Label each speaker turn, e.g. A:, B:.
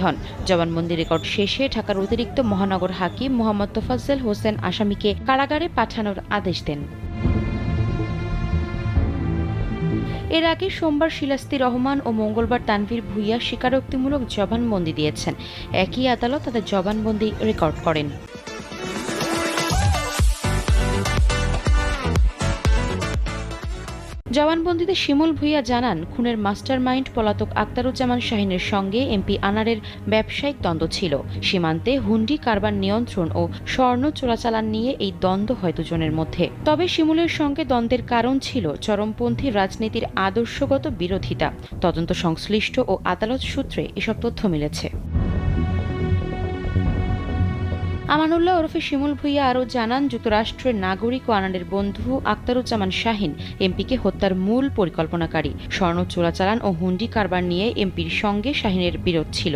A: হন। জবানবন্দি রেকর্ড শেষে ঢাকার অতিরিক্ত মহানগর হাকিম মোহাম্মদ তোফাজ্জল হোসেন আসামিকে কারাগারে পাঠানোর আদেশ দেন। এর আগে সোমবার শিলাস্তি রহমান ও মঙ্গলবার তানভীর ভূঁইয়া স্বীকারোক্তিমূলক জবানবন্দি দিয়েছেন। একই আদালত তাদের জবানবন্দি রেকর্ড করেন। জবানবন্দিতে শিমুল ভূঁইয়া জানান, খুনের মাস্টারমাইন্ড পলাতক আক্তারুজ্জামান শাহীনের সঙ্গে এমপি আনারের ব্যবসায়িক দ্বন্দ্ব ছিল। সীমান্তে হুন্ডি কারবার নিয়ন্ত্রণ ও স্বর্ণ চোরাচালান নিয়ে এই দ্বন্দ্ব হয় দুজনের মধ্যে। তবে শিমুলের সঙ্গে দ্বন্দ্বের কারণ ছিল চরমপন্থী রাজনীতির আদর্শগত বিরোধিতা। তদন্ত সংশ্লিষ্ট ও আদালত সূত্রে এসব তথ্য মিলেছে। আমানুল্লাহ ওরফে শিমুল ভূঁইয়া আরও জানান, যুক্তরাষ্ট্রের নাগরিক ও আনারের বন্ধু আক্তারুজ্জামান শাহীন এমপিকে হত্যার মূল পরিকল্পনাকারী। স্বর্ণ চোরাচালান ও হুন্ডি কারবার নিয়ে এমপির সঙ্গে শাহীনের বিরোধ ছিল।